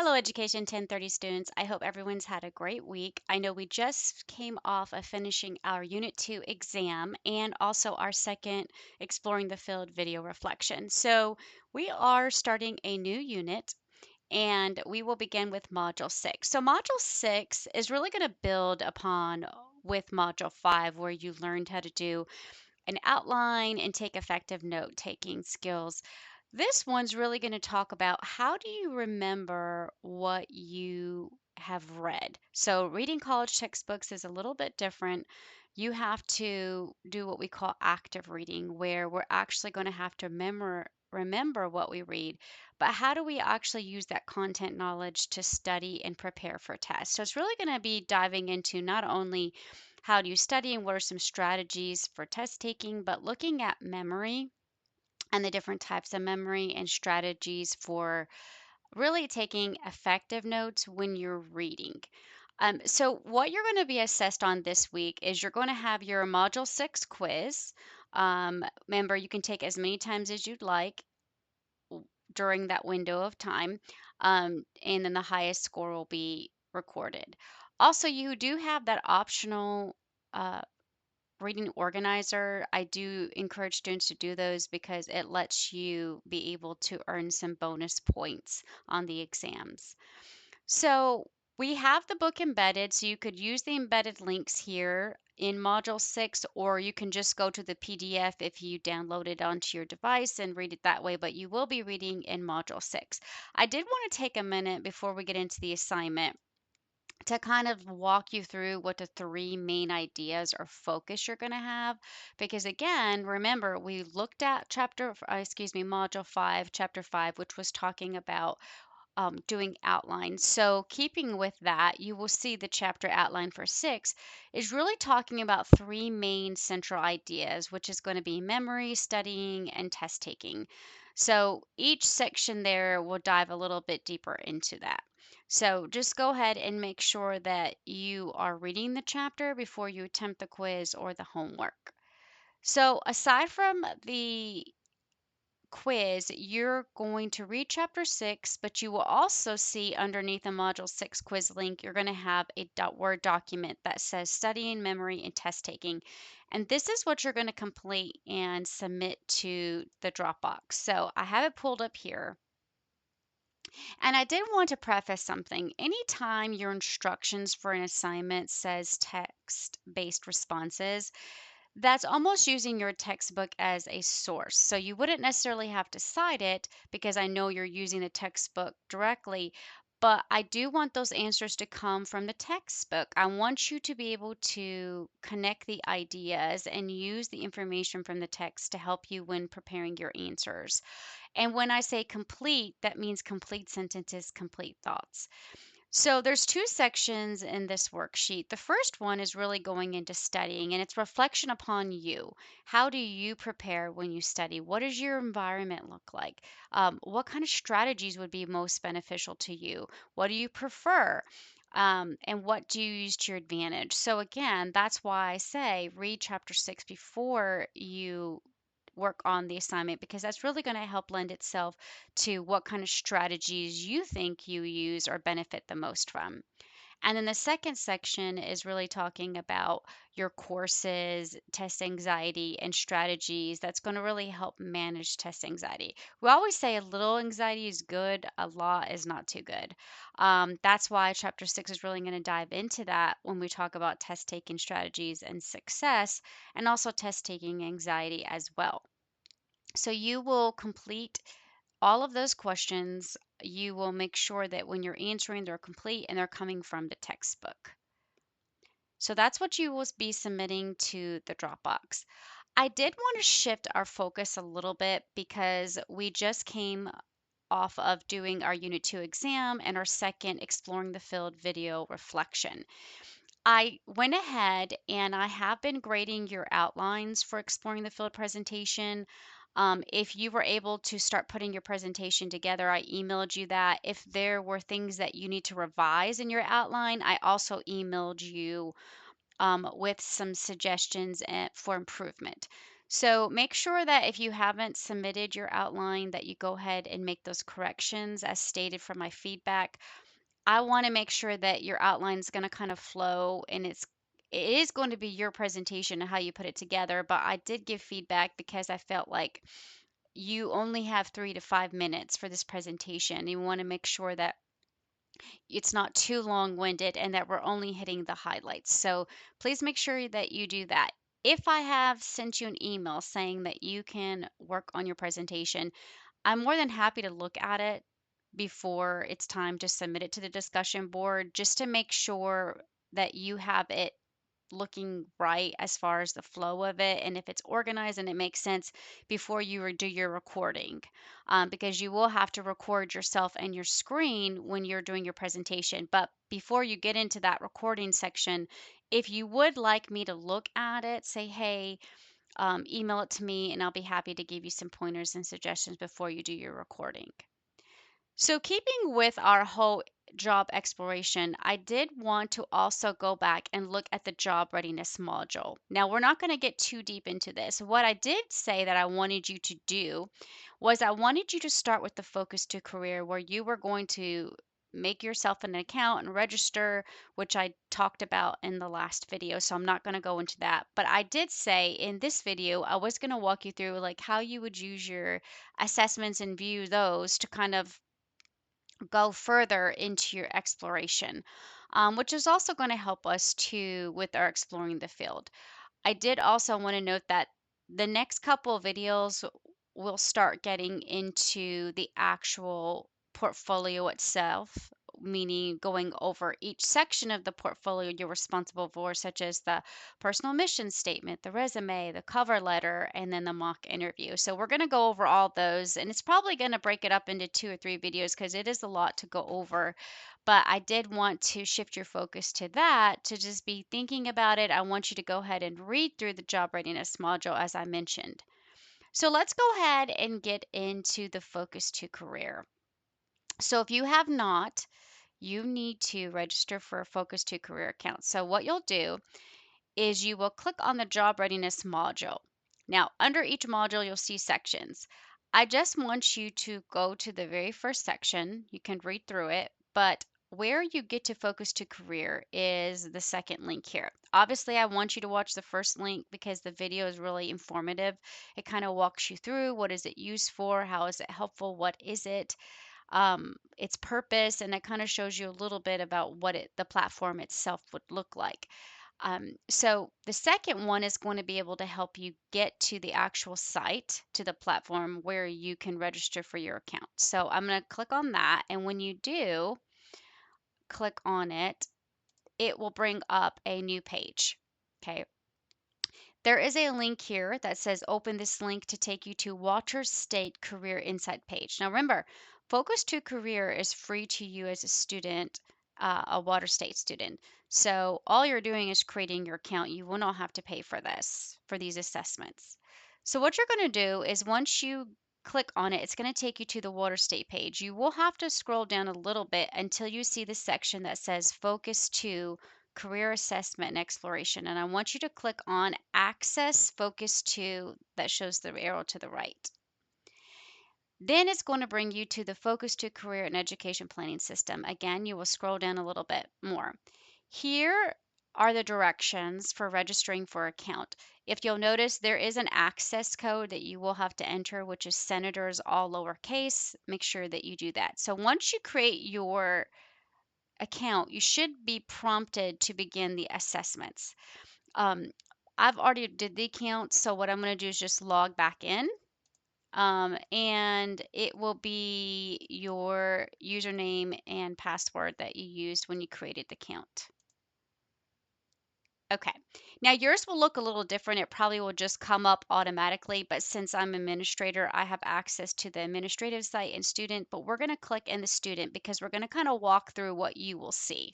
Hello, Education 1030 students. I hope everyone's had a great week. I know we just came off of finishing our Unit 2 exam and also our second Exploring the Field video reflection. So we are starting a new unit and we will begin with Module 6. So Module 6 is really going to build upon with Module 5, where you learned how to do an outline and take effective note taking skills. This one's really going to talk about how do you remember what you have read. So, reading college textbooks is a little bit different. You have to do what we call active reading, where we're actually going to have to remember what we read. But how do we actually use that content knowledge to study and prepare for tests? So, it's really going to be diving into not only how do you study and what are some strategies for test taking, but looking at memory and the different types of memory and strategies for really taking effective notes when you're reading. So, what you're going to be assessed on this week is you're going to have your Module 6 quiz. Remember, you can take as many times as you'd like during that window of time, and then the highest score will be recorded. Also, you do have that optional uh, reading organizer. I do encourage students to do those because it lets you be able to earn some bonus points on the exams. So we have the book embedded, so you could use the embedded links here in Module 6, or you can just go to the PDF if you download it onto your device and read it that way, but you will be reading in Module 6. I did want to take a minute before we get into the assignment to kind of walk you through what the three main ideas or focus you're going to have. Because again, remember, we looked at module 5, chapter 5, which was talking about doing outlines. So, keeping with that, you will see the chapter outline for 6 is really talking about three main central ideas, which is going to be memory, studying, and test taking. So, each section there will dive a little bit deeper into that. So, just go ahead and make sure that you are reading the chapter before you attempt the quiz or the homework. So, aside from the quiz, you're going to read chapter 6, but you will also see underneath the module 6 quiz link, you're going to have a Word document that says studying, memory, and test taking. And this is what you're going to complete and submit to the Dropbox. So I have it pulled up here. And I did want to preface something. Anytime your instructions for an assignment says text-based responses, that's almost using your textbook as a source. So you wouldn't necessarily have to cite it because I know you're using the textbook directly, but I do want those answers to come from the textbook. I want you to be able to connect the ideas and use the information from the text to help you when preparing your answers. And when I say complete, that means complete sentences, complete thoughts. So there's two sections in this worksheet. The first one is really going into studying and it's reflection upon you. How do you prepare when you study? What does your environment look like? What kind of strategies would be most beneficial to you? What do you prefer? And what do you use to your advantage? So again, that's why I say read chapter 6 before you work on the assignment because that's really going to help lend itself to what kind of strategies you think you use or benefit the most from. And then the second section is really talking about your courses, test anxiety, and strategies that's going to really help manage test anxiety. We always say a little anxiety is good, a lot is not too good. That's why chapter 6 is really going to dive into that when we talk about test taking strategies and success, and also test taking anxiety as well. So you will complete all of those questions. You will make sure that when you're answering, they're complete and they're coming from the textbook. So that's what you will be submitting to the Dropbox. I did want to shift our focus a little bit because we just came off of doing our Unit 2 exam and our second Exploring the Field video reflection. I went ahead and I have been grading your outlines for Exploring the Field presentation. If you were able to start putting your presentation together, I emailed you that. If there were things that you need to revise in your outline, I also emailed you with some suggestions for improvement. So make sure that if you haven't submitted your outline that you go ahead and make those corrections as stated from my feedback. I want to make sure that your outline is going to kind of flow and it is going to be your presentation and how you put it together, but I did give feedback because I felt like you only have 3 to 5 minutes for this presentation. You want to make sure that it's not too long-winded and that we're only hitting the highlights. So please make sure that you do that. If I have sent you an email saying that you can work on your presentation, I'm more than happy to look at it before it's time to submit it to the discussion board just to make sure that you have it looking right as far as the flow of it and if it's organized and it makes sense before you do your recording, because you will have to record yourself and your screen when you're doing your presentation. But before you get into that recording section, if you would like me to look at it, say, hey, email it to me and I'll be happy to give you some pointers and suggestions before you do your recording. So, keeping with our whole job exploration, I did want to also go back and look at the job readiness module. Now, we're not going to get too deep into this. What I did say that I wanted you to do was I wanted you to start with the focus to career, where you were going to make yourself an account and register, which I talked about in the last video. So I'm not going to go into that. But I did say in this video, I was going to walk you through like how you would use your assessments and view those to kind of go further into your exploration, which is also going to help us too with our exploring the field. I did also want to note that the next couple of videos will start getting into the actual portfolio itself, meaning going over each section of the portfolio you're responsible for, such as the personal mission statement, the resume, the cover letter, and then the mock interview. So we're going to go over all those, and it's probably going to break it up into 2 or 3 videos because it is a lot to go over, but I did want to shift your focus to that, to just be thinking about it. I want you to go ahead and read through the job readiness module as I mentioned. So let's go ahead and get into the focus to career. So if you have not, you need to register for a focus to career account. So what you'll do is you will click on the job readiness module. Now, under each module, you'll see sections. I just want you to go to the very first section. You can read through it, but where you get to focus to career is the second link here. Obviously, I want you to watch the first link because the video is really informative. It kind of walks you through what is it used for, how is it helpful, what is it, its purpose, and it kind of shows you a little bit about what the platform itself would look like. So the second one is going to be able to help you get to the actual site, to the platform where you can register for your account. So I'm going to click on that. And when you do click on it, it will bring up a new page. Okay. There is a link here that says open this link to take you to Walters State Career Insight page. Now remember, Focus to Career is free to you as a student, a Walters State student. So all you're doing is creating your account. You will not have to pay for this, for these assessments. So what you're going to do is once you click on it, it's going to take you to the Walters State page. You will have to scroll down a little bit until you see the section that says Focus to Career Assessment and Exploration. And I want you to click on Access Focus to, that shows the arrow to the right. Then it's going to bring you to the Focus to Career and Education Planning System. Again, you will scroll down a little bit more. Here are the directions for registering for account. If you'll notice, there is an access code that you will have to enter, which is Senators all lowercase. Make sure that you do that. So once you create your account, you should be prompted to begin the assessments. Um, I've already did the account, so what I'm going to do is just log back in. And it will be your username and password that you used when you created the account. Okay, now yours will look a little different. It probably will just come up automatically, but since I'm administrator, I have access to the administrative site and student, but we're going to click in the student because we're going to kind of walk through what you will see.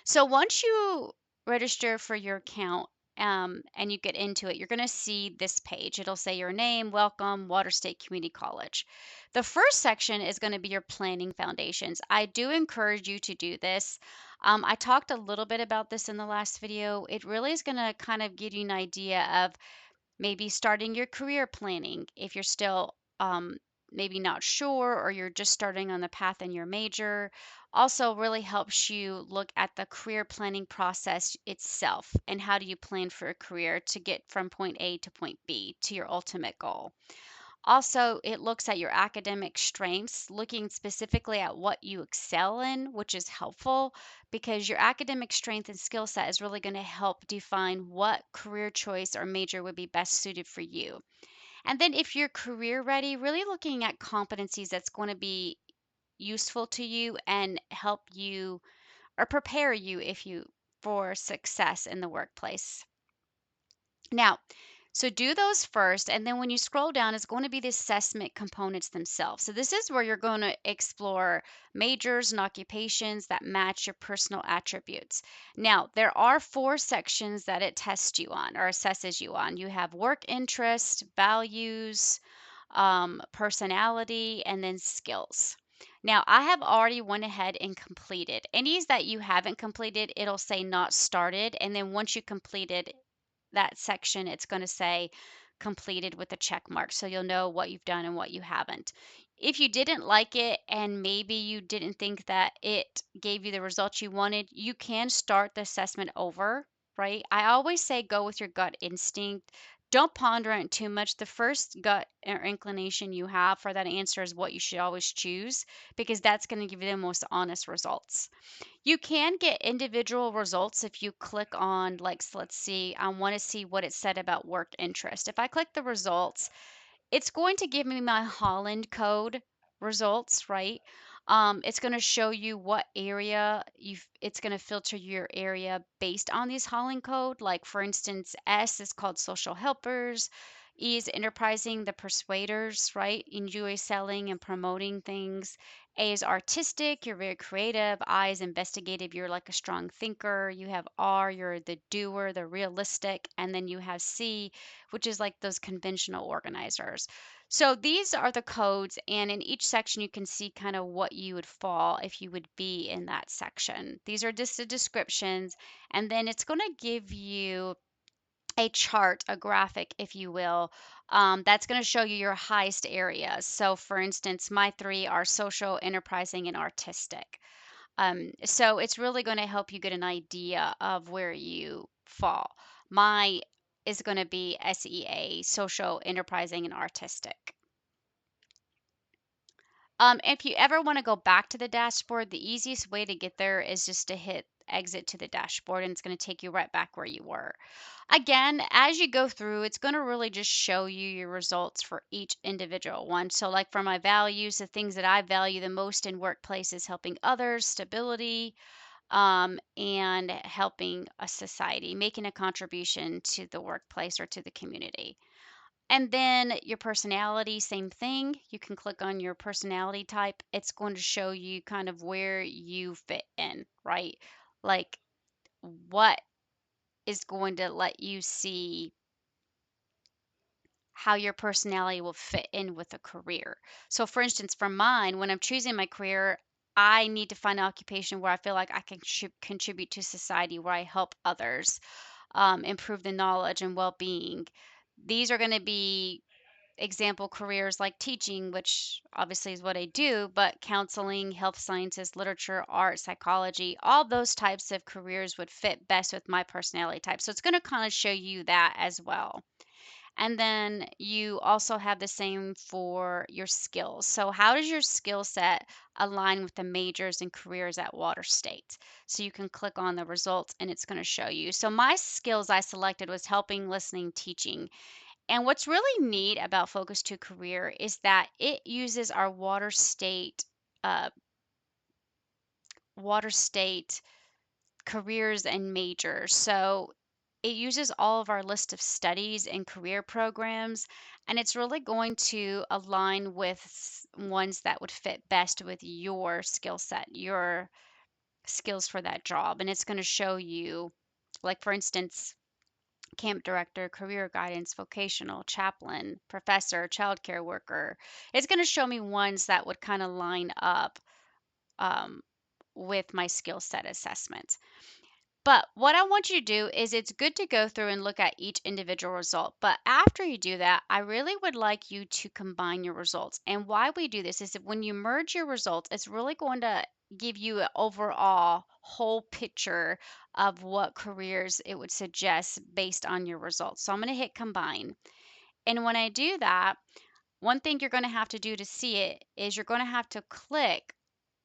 So once you register for your account, and you get into it, you're going to see this page. It'll say your name, welcome, Walters State Community College. The first section is going to be your planning foundations. I do encourage you to do this. I talked a little bit about this in the last video. It really is going to kind of give you an idea of maybe starting your career planning if you're still maybe not sure or you're just starting on the path in your major. Also, really helps you look at the career planning process itself and how do you plan for a career to get from point A to point B to your ultimate goal. Also, it looks at your academic strengths, looking specifically at what you excel in, which is helpful because your academic strength and skill set is really going to help define what career choice or major would be best suited for you. And then, if you're career ready, really looking at competencies that's going to be useful to you and help you or prepare you if you for success in the workplace. Now, so do those first, and then when you scroll down, it's going to be the assessment components themselves. So this is where you're going to explore majors and occupations that match your personal attributes. Now, there are four sections that it tests you on or assesses you on. You have work interest, values, personality, and then skills. Now, I have already went ahead and completed. Any that you haven't completed, it'll say not started. And then once you completed that section, it's going to say completed with a check mark. So you'll know what you've done and what you haven't. If you didn't like it and maybe you didn't think that it gave you the results you wanted, you can start the assessment over, right? I always say go with your gut instinct. Don't ponder it too much. The first gut or inclination you have for that answer is what you should always choose because that's going to give you the most honest results. You can get individual results if you click on, like, let's see, I want to see what it said about work interest. If I click the results, it's going to give me my Holland code results, right? It's going to show you what area it's going to filter your area based on these Holland code. Like for instance, S is called social helpers, E is enterprising, the persuaders, right? Enjoy selling and promoting things. A is artistic, you're very creative. I is investigative, you're like a strong thinker. You have R, you're the doer, the realistic. And then you have C, which is like those conventional organizers. So these are the codes, and in each section, you can see kind of what you would fall if you would be in that section. These are just the descriptions, and then it's going to give you a chart, a graphic, if you will, that's going to show you your highest areas. So, for instance, my three are social, enterprising, and artistic. So it's really going to help you get an idea of where you fall. My is going to be SEA, social, enterprising, and artistic. If you ever want to go back to the dashboard, the easiest way to get there is just to hit exit to the dashboard and it's going to take you right back where you were. Again, as you go through, it's going to really just show you your results for each individual one. So, like for my values, the things that I value the most in workplace is helping others, stability, and helping a society, making a contribution to the workplace or to the community. And then your personality, same thing. You can click on your personality type. It's going to show you kind of where you fit in, right? Like what is going to let you see how your personality will fit in with a career. So, for instance, for mine, when I'm choosing my career, I need to find an occupation where I feel like I can contribute to society, where I help others, improve the knowledge and well being. These are going to be example careers like teaching, which obviously is what I do, but counseling, health sciences, literature, art, psychology, all those types of careers would fit best with my personality type. So it's going to kind of show you that as well. And then you also have the same for your skills. So, how does your skill set align with the majors and careers at Water State? So, you can click on the results and it's going to show you. So, my skills I selected was helping, listening, teaching. And what's really neat about Focus to Career is that it uses our uh, Water State careers and majors. So it uses all of our list of studies and career programs, and it's really going to align with ones that would fit best with your skill set, your skills for that job. And it's going to show you, like, for instance, camp director, career guidance, vocational, chaplain, professor, childcare worker. It's going to show me ones that would kind of line up um, with my skill set assessment. But what I want you to do is it's good to go through and look at each individual result. But after you do that, I really would like you to combine your results. And why we do this is that when you merge your results, it's really going to give you an overall whole picture of what careers it would suggest based on your results. So I'm going to hit combine. And when I do that, one thing you're going to have to do to see it is you're going to have to click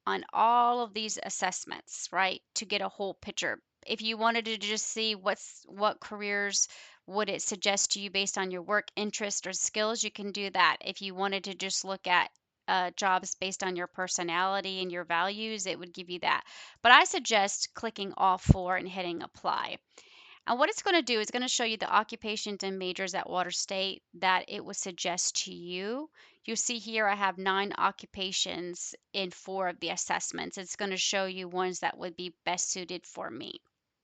on all of these assessments, right? To get a whole picture. If you wanted to just see what careers would it suggest to you based on your work interest or skills, you can do that. If you wanted to just look at jobs based on your personality and your values, it would give you that. But I suggest clicking all four and hitting apply. And what it's going to do is going to show you the occupations and majors at Water State that it would suggest to you. You see here I have 9 occupations in 4 of the assessments. It's going to show you ones that would be best suited for me.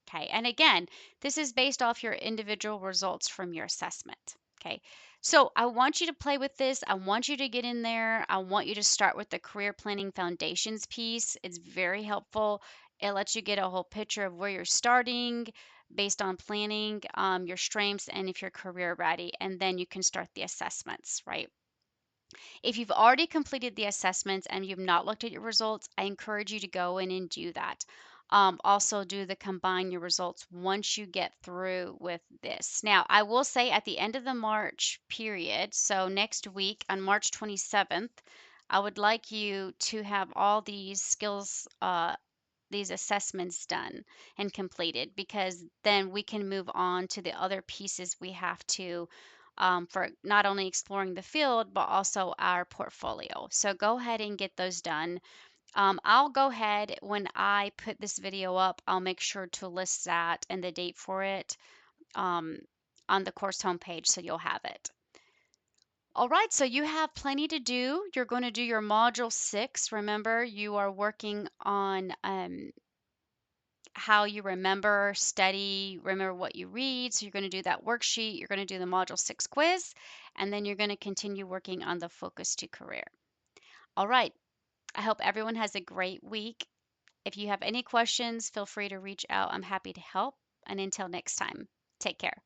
Okay, and again, this is based off your individual results from your assessment. Okay, so I want you to play with this. I want you to get in there. I want you to start with the career planning foundations piece. It's very helpful. It lets you get a whole picture of where you're starting based on planning your strengths and if you're career ready, and then you can start the assessments, right? If you've already completed the assessments and you've not looked at your results, I encourage you to go in and do that. Also, do the combine your results once you get through with this. Now, I will say at the end of the March period, so next week on March 27th, I would like you to have all these assessments done and completed because then we can move on to the other pieces we have to for not only exploring the field but also our portfolio. So go ahead and get those done. I'll go ahead when I put this video up, I'll make sure to list that and the date for it um, on the course homepage so you'll have it. All right, so you have plenty to do. You're going to do your module 6. Remember, you are working on how you remember, study, remember what you read. So you're going to do that worksheet, you're going to do the Module 6 quiz, and then you're going to continue working on the Focus to Career. All right, I hope everyone has a great week. If you have any questions, feel free to reach out. I'm happy to help. And until next time, take care.